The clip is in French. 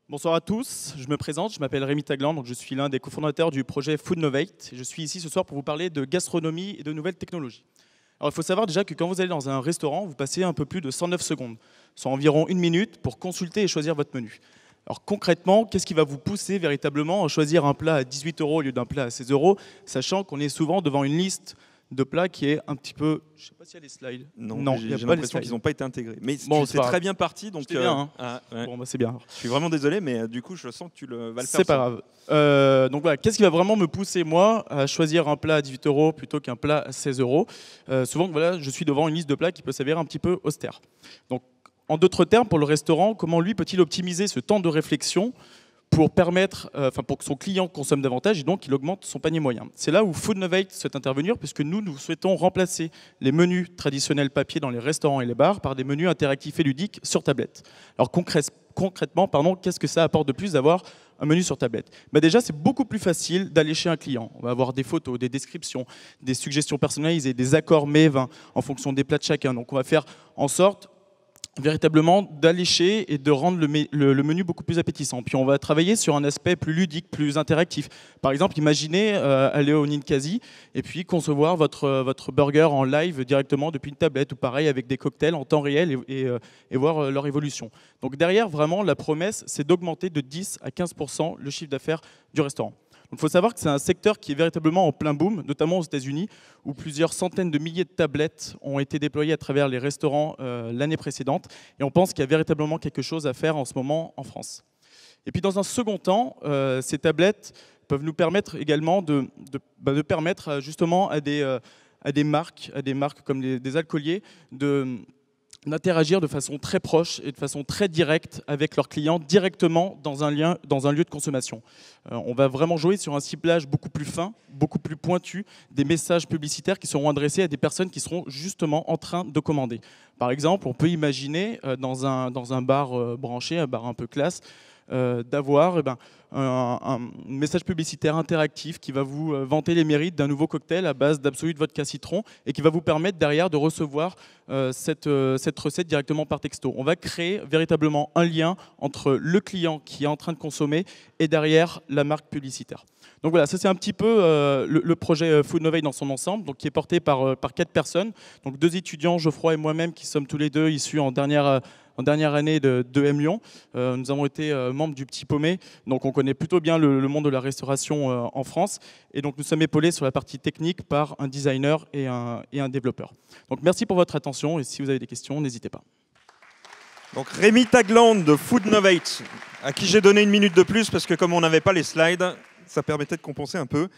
Bonsoir à tous, je me présente, je m'appelle Rémi Taglan, donc je suis l'un des cofondateurs du projet Foodnovate. Je suis ici ce soir pour vous parler de gastronomie et de nouvelles technologies. Alors il faut savoir déjà que quand vous allez dans un restaurant, vous passez un peu plus de 109 secondes, soit environ 1 minute pour consulter et choisir votre menu. Alors concrètement, qu'est-ce qui va vous pousser véritablement à choisir un plat à 18 € au lieu d'un plat à 16 €, sachant qu'on est souvent devant une liste de plats qui est un petit peu... Je ne sais pas s'il y a les slides. Non, j'ai l'impression qu'ils n'ont pas été intégrés. Mais bon, c'est très bien parti. Donc, bien, hein. Ouais. Bon, bah, c'est bien. Je suis vraiment désolé, mais du coup, je sens que tu vas le faire. C'est pas grave. Donc voilà, qu'est-ce qui va vraiment me pousser, moi, à choisir un plat à 18 € plutôt qu'un plat à 16 €? Souvent, voilà, je suis devant une liste de plats qui peut s'avérer un petit peu austère. Donc, en d'autres termes, pour le restaurant, comment lui peut-il optimiser ce temps de réflexion pour permettre, pour que son client consomme davantage et donc qu'il augmente son panier moyen. C'est là où Foodnovate souhaite intervenir, puisque nous souhaitons remplacer les menus traditionnels papier dans les restaurants et les bars par des menus interactifs et ludiques sur tablette. Alors concrètement, qu'est-ce que ça apporte de plus d'avoir un menu sur tablette? Déjà, c'est beaucoup plus facile d'aller chez un client. On va avoir des photos, des descriptions, des suggestions personnalisées, des accords mets et vins en fonction des plats de chacun. Donc on va faire en sorte véritablement d'allécher et de rendre le menu beaucoup plus appétissant. Puis on va travailler sur un aspect plus ludique, plus interactif. Par exemple, imaginez aller au Ninkasi et puis concevoir votre burger en live directement depuis une tablette, ou pareil avec des cocktails en temps réel et voir leur évolution. Donc derrière, vraiment, la promesse, c'est d'augmenter de 10 à 15% le chiffre d'affaires du restaurant. Il faut savoir que c'est un secteur qui est véritablement en plein boom, notamment aux États-Unis, où plusieurs centaines de milliers de tablettes ont été déployées à travers les restaurants l'année précédente. Et on pense qu'il y a véritablement quelque chose à faire en ce moment en France. Et puis dans un second temps, ces tablettes peuvent nous permettre également de permettre justement à des marques comme des alcooliers d'interagir de façon très proche et de façon très directe avec leurs clients directement dans un lieu de consommation. On va vraiment jouer sur un ciblage beaucoup plus fin, beaucoup plus pointu, des messages publicitaires qui seront adressés à des personnes qui seront justement en train de commander. Par exemple, on peut imaginer dans un bar branché, un bar un peu classe, d'avoir un message publicitaire interactif qui va vous vanter les mérites d'un nouveau cocktail à base d'Absolute Vodka Citron et qui va vous permettre derrière de recevoir cette recette directement par texto. On va créer véritablement un lien entre le client qui est en train de consommer et derrière la marque publicitaire. Donc voilà, ça c'est un petit peu le projet Foodnovate dans son ensemble, donc qui est porté par 4 personnes, donc 2 étudiants, Geoffroy et moi-même, qui sommes tous les deux issus en dernière année de M Lyon. Nous avons été membres du Petit Paumé, donc on connaît plutôt bien le monde de la restauration en France. Et donc nous sommes épaulés sur la partie technique par un designer et un développeur. Donc merci pour votre attention et si vous avez des questions, n'hésitez pas. Donc Rémi Taglan de Foodnovate, à qui j'ai donné 1 minute de plus parce que comme on n'avait pas les slides, ça permettait de compenser un peu.